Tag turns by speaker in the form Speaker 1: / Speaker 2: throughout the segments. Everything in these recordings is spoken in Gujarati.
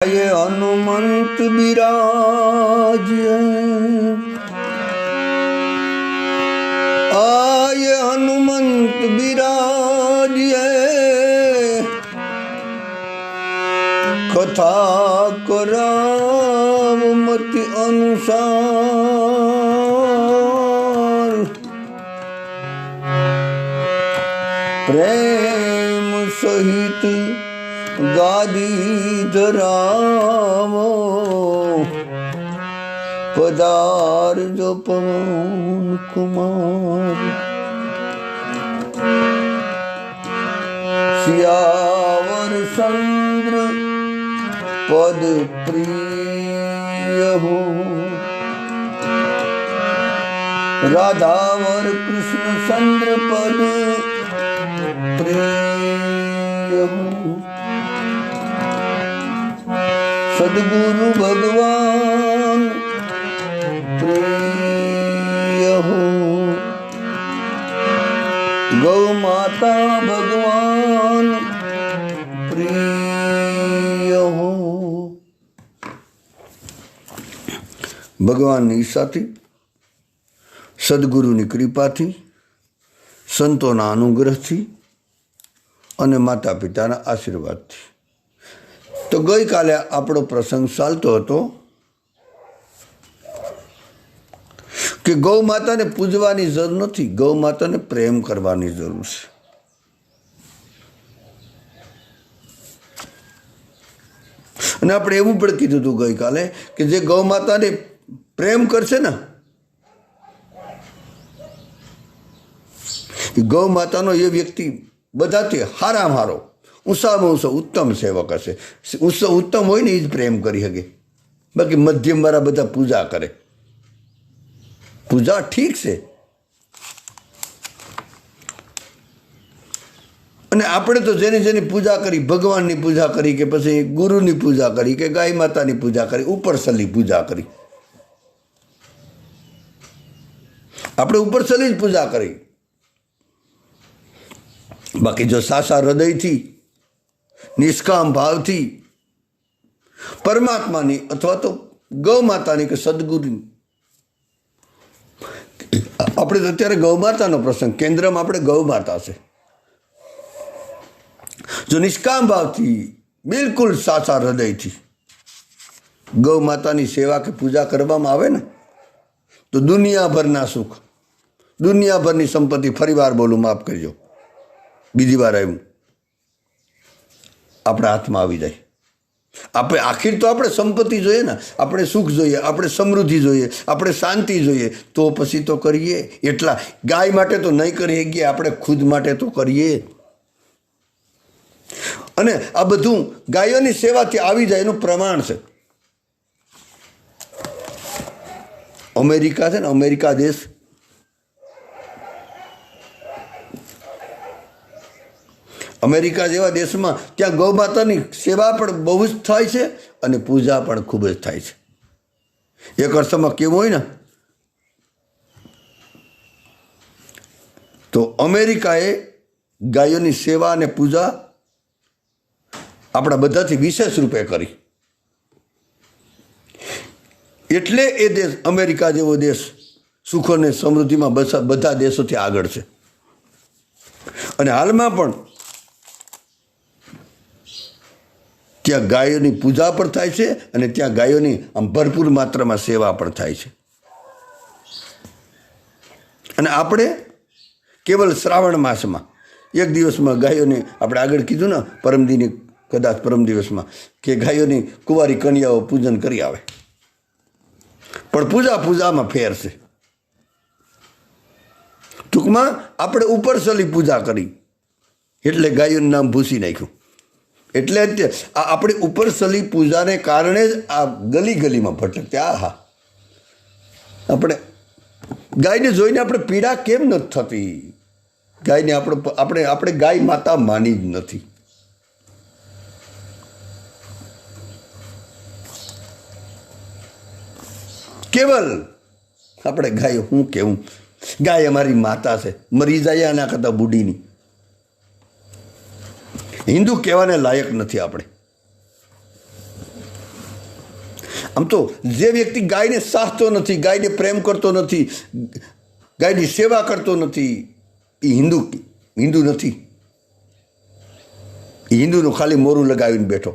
Speaker 1: आये हनुमंत विराजिए, आये हनुमंत विराजिए, कथा कराव मति अनुसार, प्रेम सहित गादी धरावो, पधार जो पवन कुमार। सियावर चंद्र पद प्रिय हो, राधावर कृष्ण चंद्र पद प्रिय हो। सद्गुरु भगवान प्रिय हो, गौ माता भगवान प्रिय हो। भगवान ની ઈચ્છાથી, સદગુરુની કૃપાથી, સંતોના અનુગ્રહથી અને માતા પિતાના આશીર્વાદથી. તો ગઈકાલે આપણો પ્રસંગ ચાલતો હતો કે ગૌ માતાને પૂજવાની જરૂર નથી, ગૌ માતાને પ્રેમ કરવાની જરૂર છે. અને આપણે એવું પણ કીધું હતું ગઈકાલે કે જે ગૌ માતાને પ્રેમ કરશે ને, ગૌ માતાનો એ વ્યક્તિ બધાથી હારામાં હારો, ઊંચામાં ઊંચો ઉત્તમ સેવક હશે. ઉત્તમ હોય ને એ જ પ્રેમ કરી શકે. બાકી મધ્યમ વાળા બધા પૂજા કરે. પૂજા ઠીક છે, અને આપણે તો જેની જેની પૂજા કરી, ભગવાનની પૂજા કરી કે પછી ગુરુની પૂજા કરી કે ગાય માતાની પૂજા કરી, ઉપરસલી પૂજા કરી. આપણે ઉપરસલી જ પૂજા કરી. બાકી જો સાચા હૃદયથી, નિષ્કામ ભાવથી પરમાત્માની અથવા તો ગૌ માતાની કે સદગુરુની, આપણે તો અત્યારે ગૌ માતાનો પ્રસંગ, કેન્દ્રમાં આપણે ગૌ માતા છે. જો નિષ્કામ ભાવથી, બિલકુલ સાચા હૃદયથી ગૌ માતાની સેવા કે પૂજા કરવામાં આવે ને, તો દુનિયાભરના સુખ, દુનિયાભરની સંપત્તિ, ફરી વાર બોલું, માફ કરજો, બીજી વાર આવ્યું, આપણા હાથમાં આવી જાય. આપણે આખીર તો આપણે સંપત્તિ જોઈએ ને, આપણે સુખ જોઈએ, આપણે સમૃદ્ધિ જોઈએ, આપણે શાંતિ જોઈએ, તો પછી તો કરીએ. એટલા ગાય માટે તો નહીં કરી શકીએ, આપણે ખુદ માટે તો કરીએ. અને આ બધું ગાયોની સેવાથી આવી જાય એનું પ્રમાણ છે. અમેરિકા છે ને, અમેરિકા દેશ, અમેરિકા જેવા દેશમાં ત્યાં ગૌ માતાની સેવા પણ બહુ જ થાય છે અને પૂજા પણ ખૂબ જ થાય છે. એક અર્થમાં કેવું હોય ને, તો અમેરિકાએ ગાયોની સેવા અને પૂજા આપણા બધાથી વિશેષ રૂપે કરી. એટલે એ દેશ, અમેરિકા જેવો દેશ, સુખ અને સમૃદ્ધિમાં બધા દેશોથી આગળ છે. અને હાલમાં પણ ત્યાં ગાયોની પૂજા પણ થાય છે અને ત્યાં ગાયોની આમ ભરપૂર માત્રામાં સેવા પણ થાય છે. અને આપણે કેવલ શ્રાવણ માસમાં એક દિવસમાં ગાયોને, આપણે આગળ કીધું ને પરમદિની, કદાચ પરમ દિવસમાં, કે ગાયોની કુંવારી કન્યાઓ પૂજન કરી આવે. પણ પૂજામાં ફેર છે. ટૂંકમાં આપણે ઉપરસલી પૂજા કરી એટલે ગાયોનું નામ ભૂસી નાખ્યું. એટલે આપણી ઉપરસલી પૂજાને કારણે જ આ ગલી ગલીમાં ભટકતા. આહા, આપણે ગાયને જોઈને આપણે પીડા કેમ નથી થતી? ગાયને આપણે ગાય માતા માની જ નથી. કેવલ આપણે ગાય, હું કેવું, ગાય અમારી માતા છે, મરી જાય આના કરતાં બુઢીની. હિન્દુ કહેવાને લાયક નથી આપણે. આમ તો જે વ્યક્તિ ગાયને સાચતો નથી, ગાયને પ્રેમ કરતો નથી, ગાયની સેવા કરતો નથી, એ હિન્દુ નથી. એ હિન્દુનું ખાલી મોરું લગાવીને બેઠો.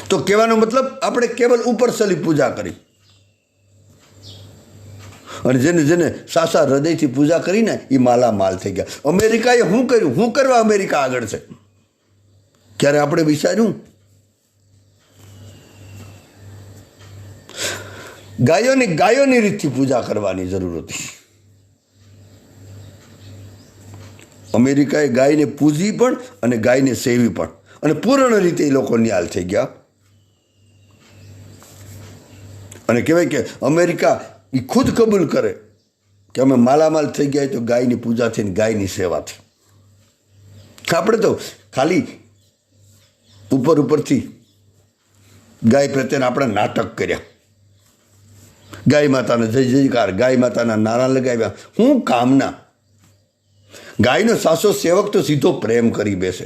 Speaker 1: તો કહેવાનો મતલબ આપણે કેવલ ઉપરસલી પૂજા કરી, અને જેને જેને સાસા હૃદયથી પૂજા કરીને એ માલામાલ થઈ ગયા. અમેરિકાએ શું કર્યું? શું કરવા અમેરિકા આગળ છે? ક્યારે આપણે વિચાર્યું? ગાયોની રીતથી પૂજા કરવાની જરૂર હતી. અમેરિકાએ ગાયને પૂજી પણ અને ગાયને સેવી પણ, અને પૂર્ણ રીતે એ લોકો નિહાલ થઈ ગયા. અને કહેવાય કે અમેરિકા એ ખુદ કબૂલ કરે કે અમે માલામાલ થઈ ગયા તો ગાયની પૂજાથી ને ગાયની સેવાથી. આપણે તો ખાલી ઉપરથી ગાય પ્રત્યેને આપણે નાટક કર્યા, ગાય માતાને જય જયકાર, ગાય માતાના નારા લગાવ્યા. હું કામના? ગાયનો સાસો સેવક તો સીધો પ્રેમ કરી બેસે.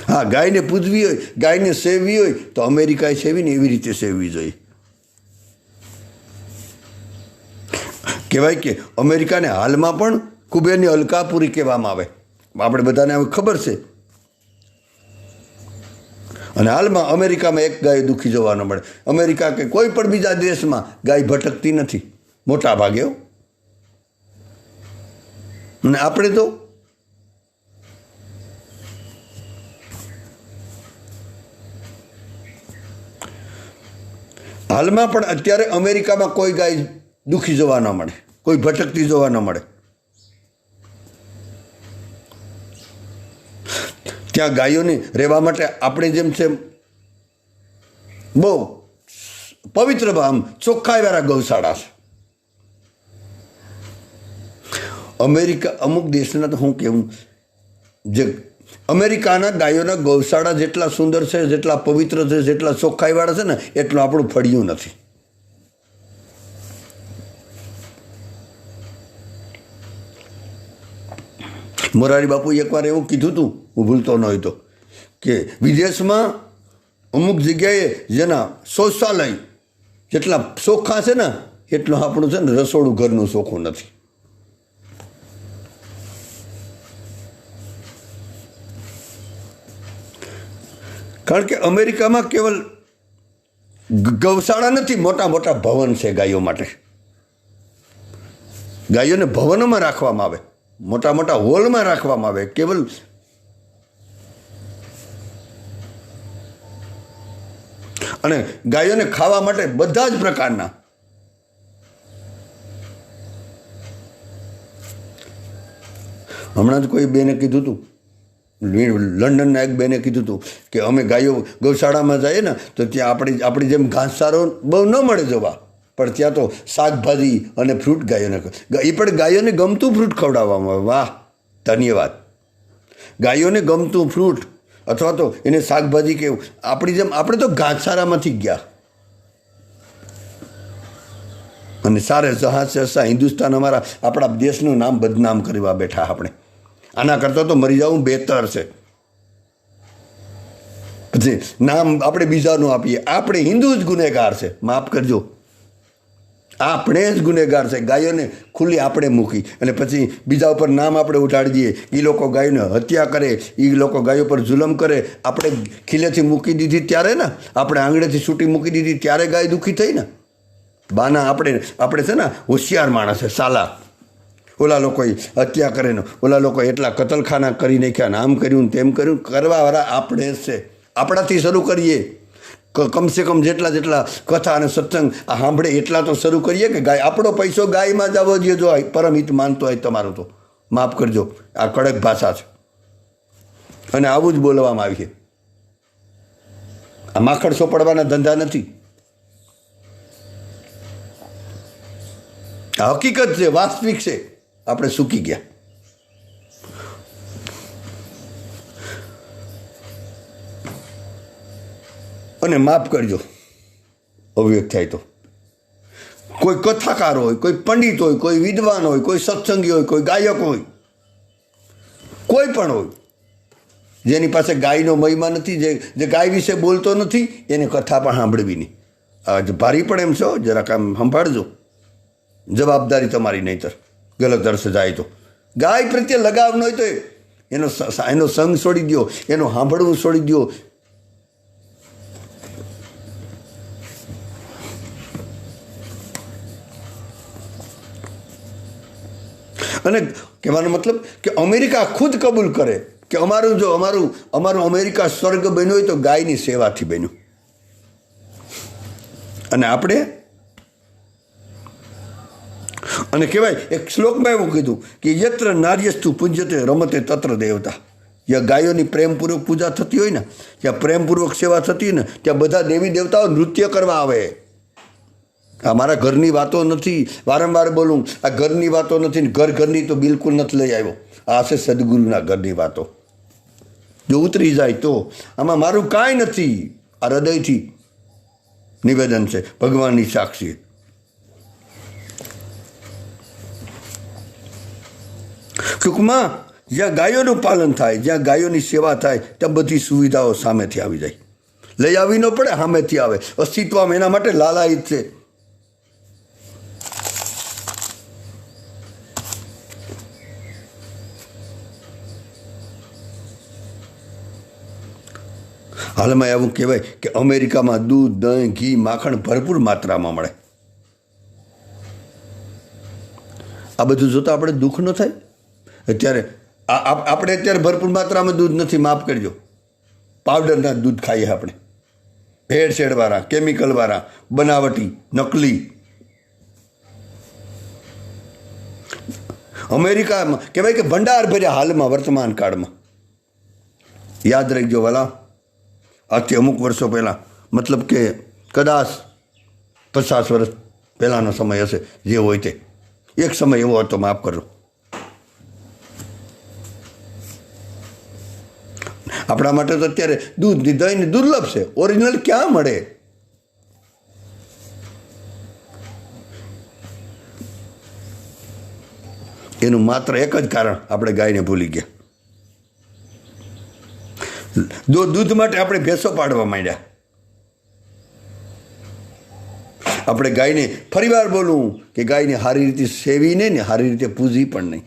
Speaker 1: હા, ગાયને પૂજવી હોય, ગાયને સેવવી હોય તો અમેરિકાએ સેવીને એવી રીતે સેવવી જોઈએ. કહેવાય કે અમેરિકાને હાલમાં પણ કુબેરની અલકાપુરી કહેવામાં આવે, આપણે બધાને હવે ખબર છે. અને હાલમાં અમેરિકામાં એક ગાય દુઃખી જોવા ન મળે. અમેરિકા કે કોઈ પણ બીજા દેશમાં ગાય ભટકતી નથી મોટા ભાગે. અને આપણે તો હાલમાં પણ અત્યારે અમેરિકામાં કોઈ ગાય દુઃખી જોવા ન મળે, કોઈ ભટકતી જોવા ન મળે. ત્યાં ગાયોને રહેવા માટે આપણે જેમ છે બહુ પવિત્ર આમ ચોખ્ખાઈવાળા ગૌશાળા છે. અમેરિકા અમુક દેશના તો હું કેવું, જે અમેરિકાના ગાયોના ગૌશાળા જેટલા સુંદર છે, જેટલા પવિત્ર છે, જેટલા ચોખ્ખાઈવાળા છે ને, એટલું આપણું ફળ્યું નથી. મોરારી બાપુ એકવાર એવું કીધું હતું, હું ભૂલતો ન હોય તો, કે વિદેશમાં અમુક જગ્યાએ જેના શૌચાલય જેટલા ચોખ્ખા છે ને, એટલું આપણું છે ને રસોડું ઘરનું ચોખ્ખું નથી. કારણ કે અમેરિકામાં કેવલ ગૌશાળા નથી, મોટા મોટા ભવન છે ગાયો માટે. ગાયોને ભવનોમાં રાખવામાં આવે, મોટા મોટા હોલમાં રાખવામાં આવે. કેવલ અને ગાયોને ખાવા માટે બધા જ પ્રકારના, હમણાં જ કોઈ બેને કીધું હતું, લંડનના એક બેને કીધું હતું કે અમે ગાયો ગૌશાળામાં જઈએ ને તો ત્યાં આપણી જેમ ઘાસચારો બહુ ન મળે જોવા, પણ ત્યાં તો શાકભાજી અને ફ્રૂટ ગાયોને, એ પણ ગાયોને ગમતું ફ્રૂટ ખવડાવવામાં આવે. વાહ, ધન્યવાદ. ગાયોને ગમતું ફ્રૂટ અથવા તો એને શાકભાજી કેવું, આપણી જેમ આપણે તો ઘાસચારામાંથી ગયા. અને સારે જહાં હિન્દુસ્તાન અમારા આપણા દેશનું નામ બદનામ કરવા બેઠા આપણે. આના કરતાં તો મરી જવું બહેતર છે. પછી નામ આપણે બીજાનું આપીએ. આપણે હિન્દુ જ ગુનેગાર છે, માફ કરજો, આપણે જ ગુનેગાર છે. ગાયોને ખુલ્લી આપણે મૂકી અને પછી બીજા ઉપર નામ આપણે ઉઠાડી દઈએ. એ લોકો ગાયોને હત્યા કરે, એ લોકો ગાયો પર જુલમ કરે. આપણે ખીલેથી મૂકી દીધી ત્યારે ને, આપણે આંગળેથી છૂટી મૂકી દીધી ત્યારે ગાય દુઃખી થઈ ને. બાના આપણે છે ને હોશિયાર માણસ છે, સાલા. ઓલા લોકોએ હત્યા કરે ને, ઓલા લોકોએ એટલા કતલખાના કરી નાખ્યા ને, આમ કર્યું ને તેમ કર્યું. કરવાવાળા આપણે જ છે. આપણાથી શરૂ કરીએ. કમસે કમ જેટલા કથા અને સત્સંગ સાંભળે એટલા તો શરૂ કરીએ કે ગાય, આપણો પૈસો ગાયમાં જવો જોઈએ. જો પરમહિત માનતો હોય તમારું તો માફ કરજો, આ કડક ભાષા છે અને આવું જ બોલવામાં આવી છે. આ માખણ સોપડવાના ધંધા નથી. આ હકીકત છે, વાસ્તવિક છે. આપણે સૂકી ગયા. અને માફ કરજો અવિવેક થાય તો, કોઈ કથાકાર હોય, કોઈ પંડિત હોય, કોઈ વિદ્વાન હોય, કોઈ સત્સંગી હોય, કોઈ ગાયક હોય, કોઈ પણ હોય, જેની પાસે ગાયનો મહિમા નથી, જે ગાય વિશે બોલતો નથી, એને કથા પણ સાંભળવી નહીં. આજ ભારી પણ એમ છો, જરાક આમ સંભાળજો, જવાબદારી તમારી નહીંતર ગલત અર્થ જાય તો. ગાય પ્રત્યે લગાવ ન હોય તો એનો સંગ છોડી દો, એનું સાંભળવું છોડી દો. અને કહેવાનો મતલબ કે અમેરિકા ખુદ કબૂલ કરે કે અમારું અમેરિકા સ્વર્ગ બન્યું હોય તો ગાયની સેવાથી બન્યું. અને આપણે અને કહેવાય એક શ્લોકમાં એવું કીધું કે યત્ર નાર્યસ્તુ પૂજ્યતે રમતે તત્ર દેવતા. જ્યાં ગાયોની પ્રેમપૂર્વક પૂજા થતી હોય ને, જ્યાં પ્રેમપૂર્વક સેવા થતી હોય ને, ત્યાં બધા દેવી દેવતાઓ નૃત્ય કરવા આવે. આ મારા ઘરની વાતો નથી, વારંવાર બોલું, આ ઘરની વાતો નથી ને ઘરની તો બિલકુલ નથી લઈ આવ્યો. આ છે સદગુરુના ઘરની વાતો. જો ઉતરી જાય તો આમાં મારું કાંઈ નથી. આ હૃદયથી નિવેદન છે, ભગવાનની સાક્ષી. ટૂંકમાં જ્યાં ગાયોનું પાલન થાય, જ્યાં ગાયોની સેવા થાય, ત્યાં બધી સુવિધાઓ સામેથી આવી જાય. લઈ આવી ન પડે, સામેથી આવે. અસ્તિત્વમાં એના માટે લાલાયિત છે. હાલમાં એવું કહેવાય કે અમેરિકામાં દૂધ, દહીં, ઘી, માખણ ભરપૂર માત્રામાં મળે. આ બધું જોતાં આપણે દુઃખ ન થાય? અત્યારે આપણે અત્યારે ભરપૂર માત્રામાં દૂધ નથી, માફ કરજો, પાવડરના દૂધ ખાઈએ આપણે, ભેળસેળવાળા, કેમિકલવાળા, બનાવટી, નકલી. અમેરિકામાં કહેવાય કે ભંડાર ભર્યા હાલમાં વર્તમાન કાળમાં. યાદ રાખજો વાલા, આજથી અમુક વર્ષો પહેલાં, મતલબ કે કદાચ 50 વર્ષ પહેલાંનો સમય હશે, જે હોય તે. એક સમય એવો હતો, માફ કરજો. આપણા માટે તો અત્યારે દૂધ, દહીં દુર્લભ છે. ઓરિજિનલ ક્યાં મળે? એનું માત્ર એક જ કારણ, આપણે ગાયને ભૂલી ગયા. દૂધ માટે આપણે ભેંસો પાડવા માંડ્યા. આપણે ગાયને, ફરીવાર બોલું કે ગાયને સારી રીતે સેવી નહીં ને સારી રીતે પૂજી પણ નહીં.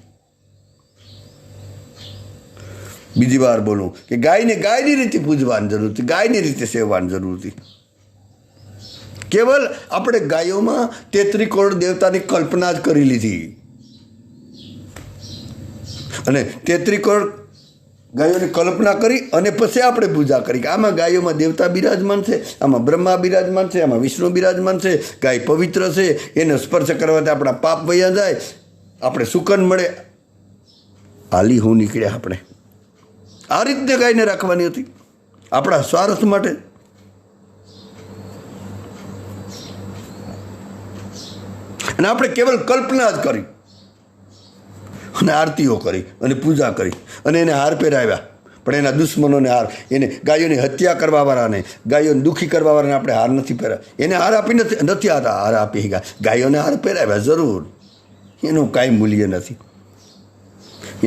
Speaker 1: બીજી વાર બોલું કે ગાયને ગાયની રીતે પૂજવાની જરૂર હતી, ગાયની રીતે સેવવાની જરૂર હતી. કેવલ આપણે ગાયોમાં 33 કરોડ દેવતાની કલ્પના જ કરી લીધી. અને 33 કરોડ ગાયોની કલ્પના કરી અને પછી આપણે પૂજા કરી કે આમાં ગાયોમાં દેવતા બિરાજમાન છે, આમાં બ્રહ્મા બિરાજમાન છે, આમાં વિષ્ણુ બિરાજમાન છે, ગાય પવિત્ર છે, એને સ્પર્શ કરવાથી આપણા પાપ વયા જાય, આપણે સુકન મળે. હાલી હું નીકળ્યા આપણે. આ રીતે ગાયને રાખવાની હતી આપણા સ્વાર્થ માટે. અને આપણે કેવલ કલ્પના જ કરી અને આરતીઓ કરી અને પૂજા કરી અને એને હાર પહેરાવ્યા. પણ એના દુશ્મનોને હાર, એને ગાયોની હત્યા કરવાવાળાને, ગાયોને દુઃખી કરવાવાળાને આપણે હાર નથી પહેરાવ્યા. એને હાર આપી નથી હતા, હાર આપી ગયા. ગાયોને હાર પહેરાવ્યા જરૂર, એનું કાંઈ મૂલ્ય નથી.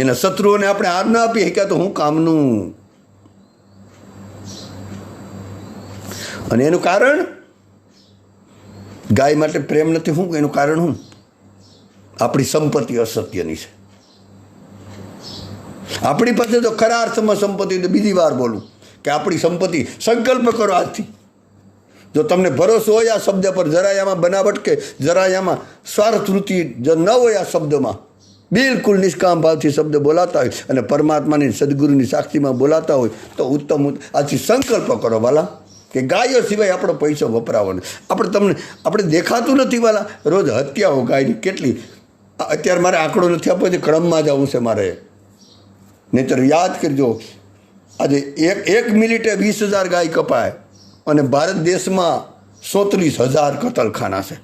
Speaker 1: એના શત્રુઓને આપણે હાર ના આપી શક્યા તો હું કામનું? અને એનું કારણ, ગાય માટે પ્રેમ નથી. હું એનું કારણ હું? આપણી સંપત્તિ અસત્યની છે. આપણી પાસે તો ખરા અર્થમાં સંપત્તિ, તો બીજી વાર બોલું કે આપણી સંપત્તિ, સંકલ્પ કરો આજથી. જો તમને ભરોસો હોય આ શબ્દ પર, જરાય આમાં બનાવટ કે જરાય આમાં સ્વાર્થવૃત્તિ જો ન હોય આ શબ્દમાં, બિલકુલ નિષ્કામ ભાવથી શબ્દ બોલાતા હોય અને પરમાત્માની સદગુરુની સાક્ષીમાં બોલાતા હોય તો ઉત્તમ. આજથી સંકલ્પ કરો વાલા કે ગાયો સિવાય આપણો પૈસો વપરાવાનો. આપણે દેખાતું નથી વાલા, રોજ હત્યાઓ ગાયની કેટલી. અત્યારે મારે આંકડો નથી આપવો, ક્રમમાં જવું છે મારે. નહીંતર યાદ કરજો, આજે એક મિનિટે 20,000 ગાય કપાય અને ભારત દેશમાં 37,000 કતલખાના છે.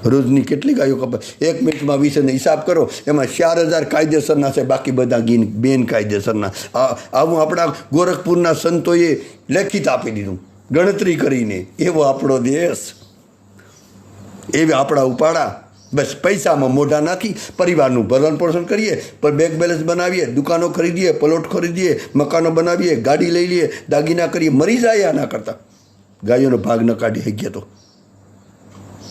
Speaker 1: રોજની કેટલી ગાયો કપાય? 1 મિનિટમાં 20 હિસાબ કરો, એમાં 4,000 કાયદેસરના છે, બાકી બધા બેન કાયદેસરના. આવું આપણા ગોરખપુરના સંતોએ લેખિત આપી દીધું, ગણતરી કરીને. એવો આપણો દેશ. એવી આપણા ઉપાડા બસ પૈસામાં મોઢા નાખી પરિવારનું ભરણ પોષણ કરીએ, પણ બેંક બેલેન્સ બનાવીએ, દુકાનો ખરીદીએ, પ્લોટ ખરીદીએ, મકાનો બનાવીએ, ગાડી લઈ લઈએ, દાગીના કરીએ, મરી જાય આના કરતાં ગાયોનો ભાગ ન કાઢી શકીએ તો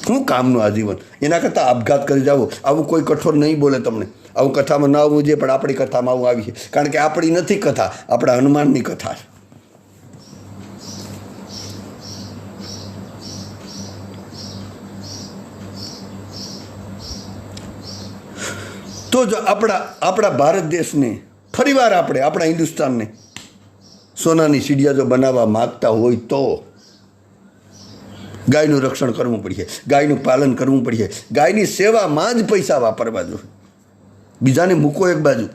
Speaker 1: શું કામનું આજીવન? એના કરતાં આપઘાત કરી જાઓ. આવું કોઈ કઠોર નહીં બોલે તમને, આવું કથામાં ના આવવું જોઈએ, પણ આપણી કથામાં આવું આવી છે, કારણ કે આપણી નથી કથા, આપણા હનુમાનની કથા છે. તો જો આપણા ભારત દેશને ફરીવાર આપણા હિન્દુસ્તાનને સોનાની સીડિયા જો બનાવવા માગતા હોય તો ગાયનું રક્ષણ કરવું પડશે, ગાયનું પાલન કરવું પડશે, ગાયની સેવામાં જ પૈસા વાપરવા જોઈએ. બીજાને મૂકો એક બાજુ.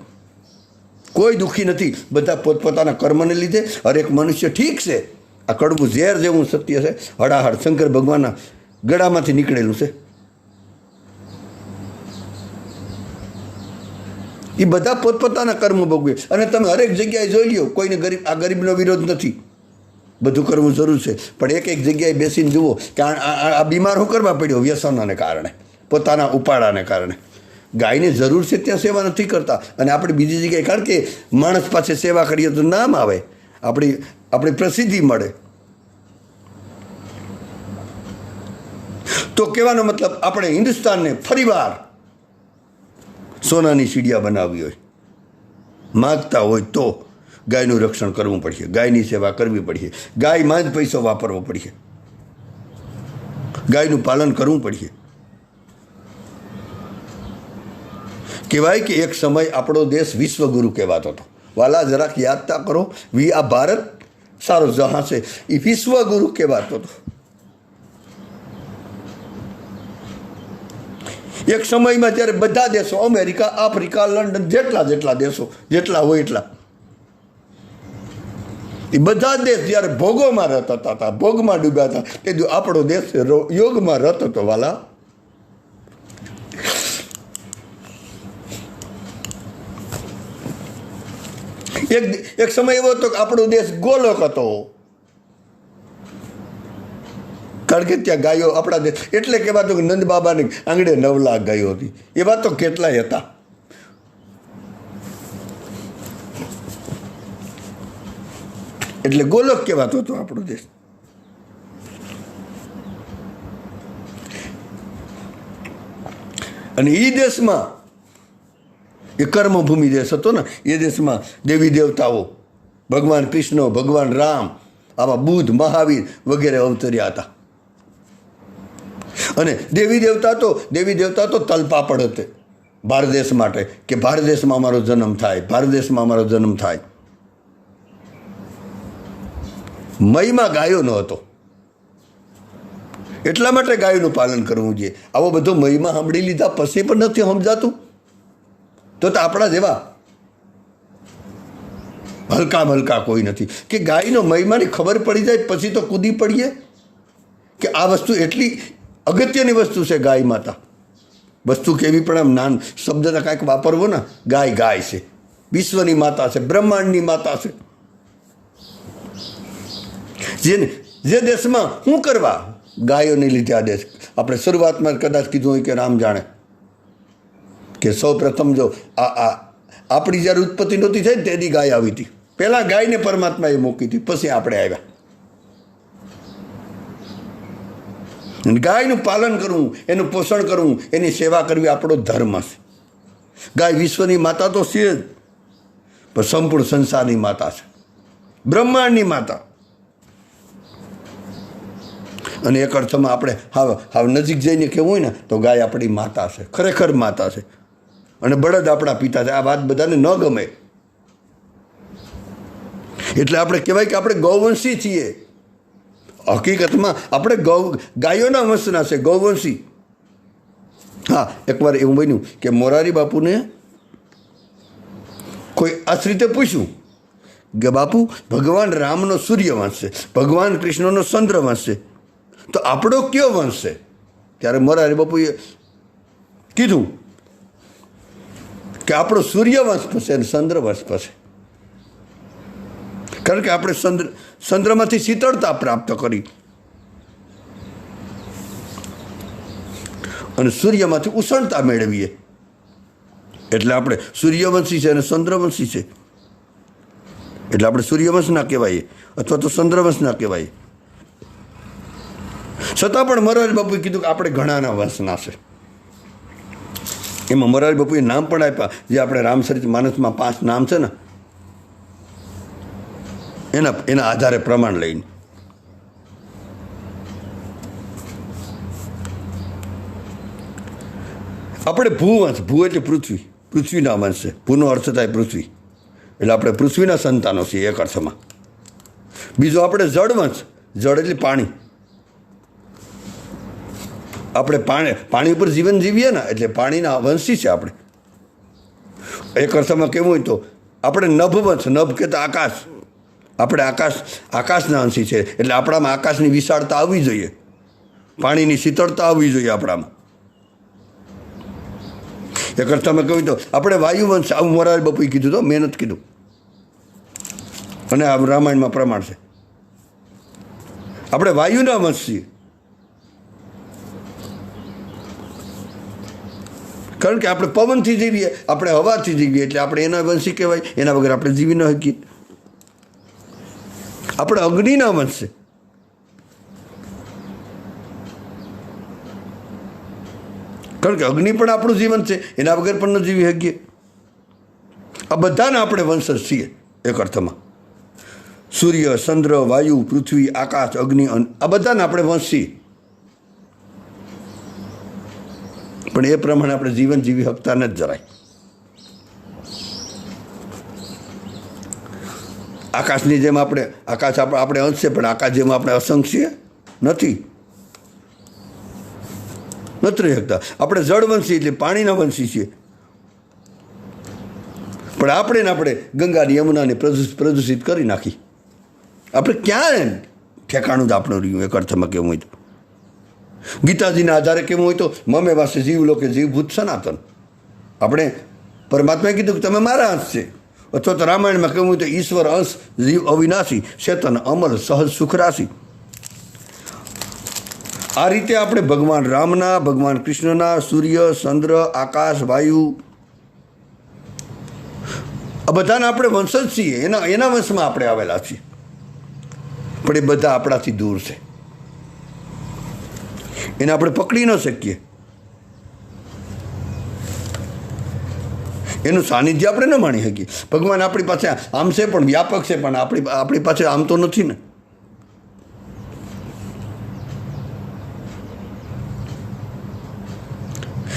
Speaker 1: કોઈ દુઃખી નથી, બધા પોતપોતાના કર્મને લીધે. હરેક મનુષ્ય ઠીક છે, આ કડવું ઝેર જેવું સત્ય છે, હડાહડ શંકર ભગવાનના ગળામાંથી નીકળેલું છે. એ બધા પોતપોતાના કર્મ ભોગવે. અને તમે હરેક જગ્યાએ જોઈ લ્યો, કોઈને આ ગરીબનો વિરોધ નથી, બધું કરવું જરૂર છે, પણ એક જગ્યાએ બેસીને જુઓ કે આ બીમાર શું કરવા પડ્યો? વ્યસનોને કારણે, પોતાના ઉપાડાને કારણે. ગાયની જરૂર છે ત્યાં સેવા નથી કરતા, અને આપણે બીજી જગ્યાએ, કારણ કે માણસ પાસે સેવા કરીએ તો નામ આવે, આપણી પ્રસિદ્ધિ મળે. તો કહેવાનો મતલબ આપણે હિન્દુસ્તાનને ફરીવાર સોનાની સીડિયા બનાવવી હોય, માગતા હોય તો ગાયનું રક્ષણ કરવું પડશે, ગાયની સેવા કરવી પડશે, ગાયમાં જ પૈસો વાપરવો પડશે, ગાયનું પાલન કરવું પડશે. કહેવાય કે એક સમય આપણો દેશ વિશ્વગુરુ કહેવાતો હતો. વાલા જરાક યાદતા કરો, આ ભારત સારો જહાં છે, એ વિશ્વગુરુ કહેવાતો હતો. એક સમયમાં જ્યારે બધા દેશો, અમેરિકા, આફ્રિકા, લંડન, જેટલા દેશો જેટલા હોય એટલા, એ બધા દેશ જ્યારે ભોગોમાં રત હતા, ભોગમાં ડૂબ્યા હતા, તે આપણો દેશ યોગમાં રત હતો. વાલા, એક સમય એવો હતો કે આપણો દેશ ગોલોક હતો, કારણ કે ત્યાં ગાયો આપણા દેશ, એટલે કહેવાતું કે નંદ બાબાની આંગણે 9 લાખ ગાયો હતી. એવા તો કેટલાય હતા. એટલે ગોલોક કહેવાતો હતો આપણો દેશ. અને એ દેશમાં, એ કર્મભૂમિ દેશ હતો ને, એ દેશમાં દેવી દેવતાઓ, ભગવાન કૃષ્ણ, ભગવાન રામ, આવા બુદ્ધ, મહાવીર વગેરે અવતર્યા હતા. અને દેવી દેવતા તો તલપાપડ હતી ભારત દેશ માટે, કે ભારત દેશમાં અમારો જન્મ થાય, ભારત દેશમાં અમારો જન્મ થાય. મયમાં ગાયો ન હતો, એટલા માટે ગાયોનું પાલન કરવું જોઈએ. આવો બધો મયમાં સાંભળી લીધા પછી પણ નથી સમજાતું, તો આપણા જેવા હલકા કોઈ નથી કે ગાયનો મહિમાની ખબર પડી જાય પછી તો કૂદી પડીએ કે આ વસ્તુ એટલી અગત્યની વસ્તુ છે. ગાય માતા વસ્તુ કેવી પણ આમ નાન શબ્દના કાંઈક વાપરવો ને, ગાય છે, વિશ્વની માતા છે, બ્રહ્માંડની માતા છે. જે દેશમાં શું કરવા ગાયોને લીધે આ દેશ, આપણે શરૂઆતમાં કદાચ કીધું હોય કે રામ જાણે કે સૌ પ્રથમ જો આપણી જ્યારે ઉત્પત્તિ નહોતી થઈ ને તેની ગાય આવી હતી. પહેલાં ગાયને પરમાત્માએ મૂકી હતી, પછી આપણે આવ્યા. ગાયનું પાલન કરવું, એનું પોષણ કરવું, એની સેવા કરવી આપણો ધર્મ છે. ગાય વિશ્વની માતા તો છે જ, પણ સંપૂર્ણ સંસારની માતા છે, બ્રહ્માંડની માતા. અને એક અર્થમાં આપણે હાવ નજીક જઈને કહેવું હોય ને તો ગાય આપણી માતા છે, ખરેખર માતા છે. અને બળદ આપણા પિતા છે. આ વાત બધાને ન ગમે, એટલે આપણે કહેવાય કે આપણે ગૌવંશી છીએ. હકીકતમાં આપણે ગાયોના વંશના છે, ગૌવંશી. હા, એકવાર એવું બન્યું કે મોરારી બાપુને કોઈ આ રીતે પૂછ્યું કે બાપુ, ભગવાન રામનો સૂર્યવંશ છે, ભગવાન કૃષ્ણનો ચંદ્રવંશ છે, તો આપણો કયો વંશ છે? ત્યારે મોરારી બાપુએ કીધું કે આપણો સૂર્યવંશ પછી અને ચંદ્રવંશ પછી, કારણ કે આપણે ચંદ્રમાંથી શીતળતા પ્રાપ્ત કરી. અને સૂર્યમાંથી ઉષ્ણતા મેળવીએ. એટલે આપણે સૂર્યવંશી છે અને ચંદ્રવંશી છે, એટલે આપણે સૂર્યવંશના કહેવાય અથવા તો ચંદ્રવંશના કહેવાય. છતાં પણ મોરારી બાપુએ કીધું કે આપણે ઘણાના વંશના છે. એમાં મોરારી બાપુએ નામ પણ આપ્યા, જે આપણે રામચરિત માનસમાં 5 નામ છે ને એના આધારે પ્રમાણ લઈને. આપણે ભૂવંશ, ભૂ એટલે પૃથ્વી, પૃથ્વીના વંશ છે. ભૂનો અર્થ થાય પૃથ્વી, એટલે આપણે પૃથ્વીના સંતાનો છીએ એક અર્થમાં. બીજો આપણે જળવંશ, જળ એટલે પાણી. આપણે પાણી ઉપર જીવન જીવીએ ને એટલે પાણીના વંશી છે આપણે. એક અર્થમાં કેવું હોય તો આપણે નભવંશ, નભ કહેતા આકાશ, આપણે આકાશના વંશી છે. એટલે આપણામાં આકાશની વિશાળતા આવવી જોઈએ, પાણીની શીતળતા આવવી જોઈએ આપણામાં. એક અર્થમાં કહ્યું તો આપણે વાયુવંશ, આવું મોરારી બાપુએ કીધું તો, મહેનત કીધું, અને આ રામાયણમાં પ્રમાણ છે. આપણે વાયુના વંશ છીએ, કારણ કે આપણે પવનથી જીવીએ, આપણે હવાથી જીવીએ, એટલે આપણે એના વંશી કહેવાય. એના વગર આપણે જીવી ન શકીએ. આપણે અગ્નિના વંશ છે, કારણ કે અગ્નિ પણ આપણું જીવન છે, એના વગર પણ ન જીવી શકીએ. આ બધાના આપણે વંશજ છીએ એક અર્થમાં. સૂર્ય, ચંદ્ર, વાયુ, પૃથ્વી, આકાશ, અગ્નિ, આ બધાના આપણે વંશ છીએ. પણ એ પ્રમાણે આપણે જીવન જીવી શકતા નથી જરાય. આકાશની જેમ આકાશ આપણે અંશ છે, પણ આકાશ જેમ આપણે અસંખ છીએ નથી રહી શકતા. આપણે જળવંશી એટલે પાણીના વંશી છીએ, પણ આપણે ગંગાની યમુનાને પ્રદૂષિત કરી નાખી. આપણે ક્યાં ઠેકાણું જ આપણું રહ્યું એક અર્થમાં કેવું હોય તો. ગીતાજીના આધારે કેવું હોય તો મમે વાસે જીવલોકે જીવભૂત સનાતન. આપણે પરમાત્માએ કીધું કે તમે મારા અંશ છે. અથવા તો રામાયણમાં કેવું હોય તો ઈશ્વર અંશ, જીવ અવિનાશી, ચેતન અમર, સહજ સુખરાશી. આ રીતે આપણે ભગવાન રામના, ભગવાન કૃષ્ણના, સૂર્ય, ચંદ્ર, આકાશ, વાયુ, આ બધાના આપણે વંશજ છીએ. એના વંશમાં આપણે આવેલા છીએ, પણ એ બધા આપણાથી દૂર છે. એને આપણે પકડી ન શકીએ, એનું સાનિધ્ય આપણે ન માણી શકીએ. ભગવાન આપણી પાસે આમ છે પણ વ્યાપક છે, પણ આપણી પાસે આમ તો નથી ને.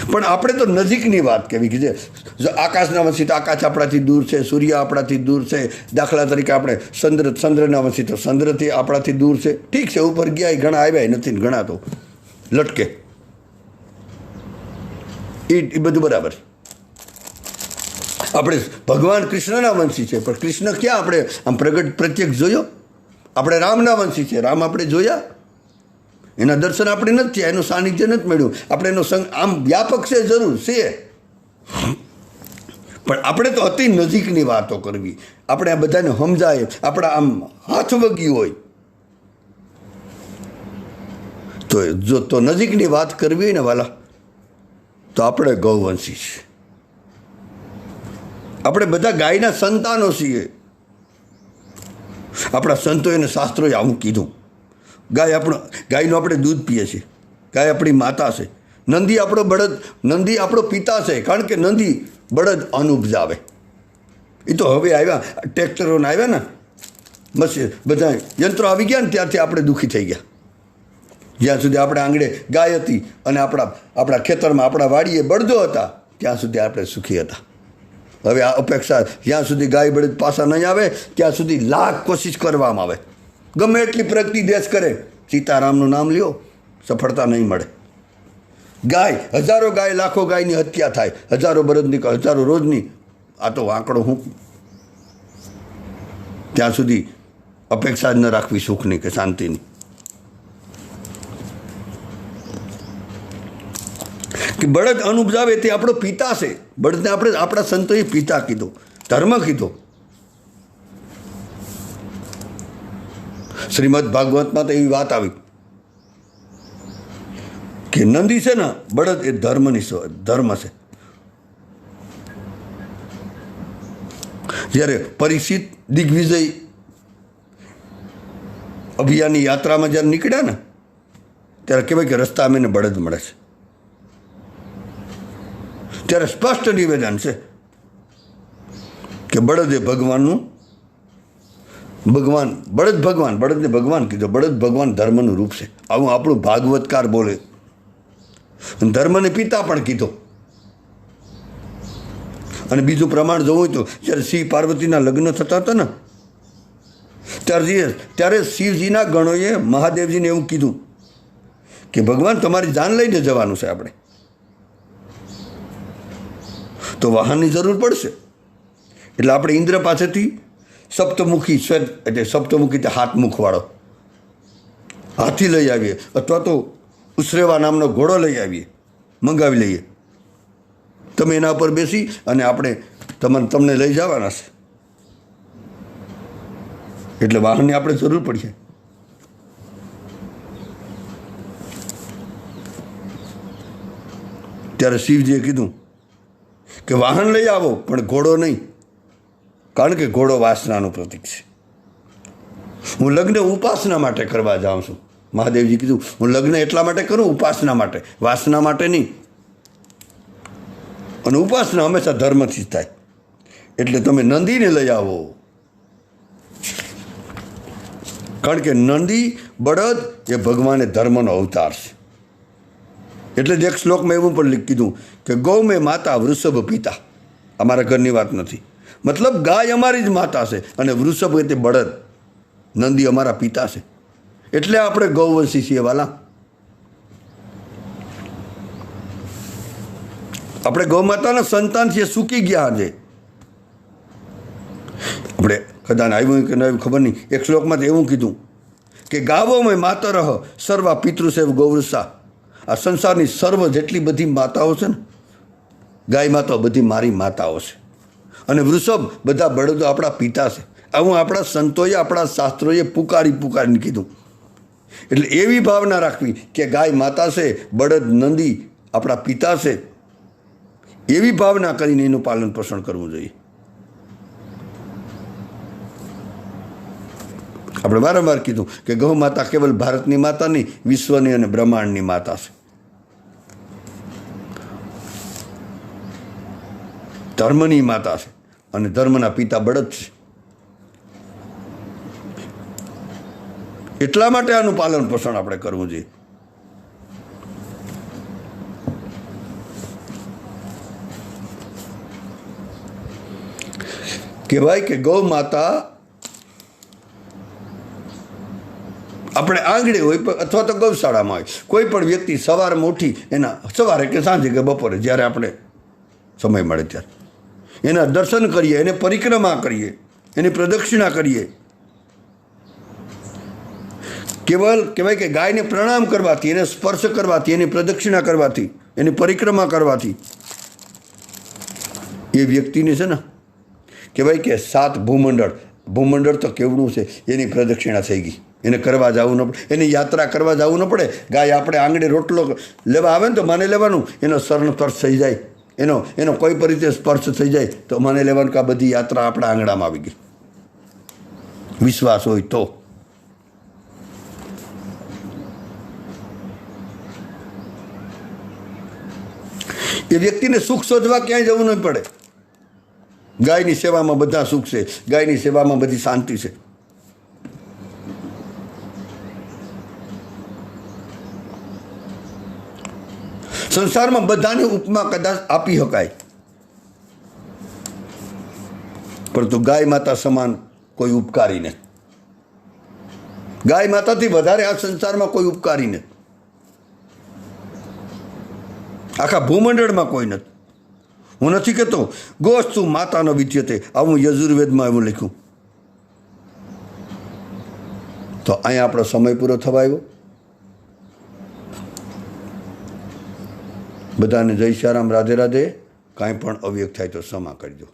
Speaker 1: પણ આપણે તો નજીકની વાત કહેવી કે જે આકાશના વંશી તો આકાશ આપણાથી દૂર છે, સૂર્ય આપણાથી દૂર છે. દાખલા તરીકે આપણે ચંદ્રના વંશી તો ચંદ્રથી આપણાથી દૂર છે. ઠીક છે, ઉપર ગયા ઘણા આવ્યા નથી ને ઘણા તો લટકે, એ બધું બરાબર. આપણે ભગવાન કૃષ્ણના વંશી છે, પણ કૃષ્ણ ક્યાં આપણે આમ પ્રત્યક્ષ જોયો? આપણે રામના વંશી છે, રામ આપણે જોયા, એના દર્શન આપણે નથી થયા, એનું સાનિધ્ય નથી મળ્યું. આપણે એનો સંગ આમ વ્યાપક છે, જરૂર છે, પણ આપણે તો અતિ નજીકની વાતો કરવી, આપણે આ બધાને સમજાય, આપણા આમ હાથ વગી હોય તો નજીકની વાત કરવી ને વાલા, તો આપણે ગૌવંશી છે. આપણે બધા ગાયના સંતાનો છીએ. આપણા સંતોએ અને શાસ્ત્રોએ આવું કીધું. ગાયનું આપણે દૂધ પીએ છીએ, ગાય આપણી માતા છે. નંદી આપણો બળદ, નંદી આપણો પિતા છે, કારણ કે નંદી બળદ અનુપજાવે. એ તો હવે આવ્યા ટ્રેક્ટરોને આવ્યા ને, બસ બધા યંત્રો આવી ગયા ને ત્યારથી આપણે દુઃખી થઈ ગયા. જ્યાં સુધી આપણે આંગણે ગાય હતી અને આપણા ખેતરમાં, આપણા વાડીએ બળદો હતા, ત્યાં સુધી આપણે સુખી હતા. હવે આ અપેક્ષા, જ્યાં સુધી ગાય બળદ પાછા નહીં આવે ત્યાં સુધી લાખ કોશિશ કરવામાં આવે. ગમે એટલી પ્રગતિ દેશ કરે, સીતારામનું નામ લ્યો, સફળતા નહીં મળે. ગાય, હજારો ગાય, લાખો ગાયની હત્યા થાય, હજારો બળદની, હજારો રોજની. આ તો આંકડો હું, ત્યાં સુધી અપેક્ષા જ ન રાખવી સુખની કે શાંતિની. કે બળદ અનુપજાવે તે આપણો પિતા છે. બળદને આપણે આપણા સંતોએ પિતા કીધો, ધર્મ કીધો. શ્રીમદ ભાગવતમાં તો એવી વાત આવી કે નંદી છે ને બળદ એ ધર્મ છે. જ્યારે પરીક્ષિત દિગ્વિજય અભિયાનની યાત્રામાં જ્યારે નીકળ્યા ને ત્યારે કહેવાય કે રસ્તામાં એને બળદ મળે છે. ત્યારે સ્પષ્ટ નિવેદન છે કે બળદ એ બળદને ભગવાન કીધો. બળદ ભગવાન ધર્મનું રૂપ છે. આવું આપણું ભાગવતકાર બોલે. ધર્મને પિતા પણ કીધો. અને બીજું પ્રમાણ જોવું હોય તો જ્યારે શિવ પાર્વતીના લગ્ન થતા હતા ને ત્યારે શિવજીના ગણોએ મહાદેવજીને એવું કીધું કે ભગવાન તમારી જાન લઈને જવાનું છે આપણે, તો વાહનની જરૂર પડશે. એટલે આપણે ઇન્દ્ર પાસેથી સપ્તમુખી એટલે સપ્તમુખી તે હાથમુખવાળો હાથી લઈ આવીએ, અથવા તો ઉસરેવા નામનો ઘોડો લઈ આવીએ, મંગાવી લઈએ. તમે એના પર બેસી અને આપણે તમને લઈ જવાના છે. એટલે વાહનની આપણે જરૂર પડશે. ત્યારે શિવજીએ કીધું કે વાહન લઈ આવો પણ ઘોડો નહીં, કારણ કે ઘોડો વાસનાનું પ્રતીક છે. હું લગ્ન ઉપાસના માટે કરવા જાઉં છું. મહાદેવજી કીધું હું લગ્ન એટલા માટે કરું, ઉપાસના માટે, વાસના માટે નહીં. અને ઉપાસના હંમેશા ધર્મથી જ થાય. એટલે તમે નંદીને લઈ આવો, કારણ કે નંદી બળદ એ ભગવાને ધર્મનો અવતાર છે. એટલે જ એક શ્લોકમાં એવું પણ કીધું કે ગૌ મેં માતા વૃષભ પિતા. અમારા ઘરની વાત નથી, મતલબ ગાય અમારી જ માતા છે અને વૃષભ એટલે બળદ, નંદી અમારા પિતા છે. એટલે આપણે ગૌવંશી છીએ વાલા. આપણે ગૌ માતાના સંતાન છીએ, સૂકી ગયા છે. આપણે કદાચ આવ્યું કે ન આવ્યું ખબર નહીં. એક શ્લોકમાં તો એવું કીધું કે ગાવો મેં માતરઃ સર્વા પિતૃસેવ ગૌવૃષા. આ સંસારની સર્વ જેટલી બધી માતાઓ છે ને, ગાય માતાઓ બધી મારી માતાઓ છે. અને વૃષભ બધા બળદો આપણા પિતા છે. આવું આપણા સંતોએ, આપણા શાસ્ત્રોએ પુકારીને કીધું. એટલે એવી ભાવના રાખવી કે ગાય માતા છે, બળદ નંદી આપણા પિતા છે. એવી ભાવના કરીને એનું પાલન પોષણ કરવું જોઈએ. આપણે વારંવાર કીધું કે ગૌ માતા કેવલ ભારતની માતા નહીં, વિશ્વની અને બ્રહ્માંડની માતા છે. ધર્મની માતા છે અને ધર્મના પિતા બળદ છે. એટલા માટે આનું પાલન પોષણ આપણે કરવું જોઈએ. કહેવાય કે ગૌ માતા આપણે આંગણે હોય અથવા તો ગૌશાળામાં હોય, કોઈ પણ વ્યક્તિ સવારમાં ઉઠી સવારે કે સાંજે કે બપોરે જ્યારે આપણે સમય મળે ત્યારે એના દર્શન કરીએ, એને પરિક્રમા કરીએ, એની પ્રદક્ષિણા કરીએ. કહેવાય કે ગાયને પ્રણામ કરવાથી, એને સ્પર્શ કરવાથી, એની પ્રદક્ષિણા કરવાથી, એની પરિક્રમા કરવાથી એ વ્યક્તિને છે ને કહેવાય કે 7 ભૂમંડળ તો કેવડું છે એની પ્રદક્ષિણા થઈ ગઈ. એને કરવા જવું ન પડે, એની યાત્રા કરવા જવું ન પડે. ગાય આપણે આંગણે રોટલો લેવા આવે ને તો માને લેવાનું એનો શરણ સ્પર્શ થઈ જાય, એનો કોઈ પણ રીતે સ્પર્શ થઈ જાય તો માને લેવાનું કે આ બધી યાત્રા આપણા આંગણામાં આવી ગઈ. વિશ્વાસ હોય તો. એ વ્યક્તિને સુખ શોધવા ક્યાંય જવું નહીં પડે. ગાયની સેવામાં બધા સુખ છે, ગાયની સેવામાં બધી શાંતિ છે. સંસારમાં બધાની ઉપમા કદાચ આપી શકાય, પરંતુ ગાય માતા સમાન કોઈ ઉપકારી નથી. ગાય માતાથી વધારે આ સંસારમાં કોઈ ઉપકારી નથી. આખા ભૂમંડળમાં કોઈ નથી. હું નથી કહેતો ગોસ્તુ માતાનો વિદ્યતે, આવું યજુર્વેદમાં એવું લખ્યું. તો અહીંયા આપણો સમય પૂરો થવા આવ્યો. બધાને જય શ્યારામ, રાધે રાધે. કાંઈ પણ અવ્યક્ત થાય તો ક્ષમા કરજો.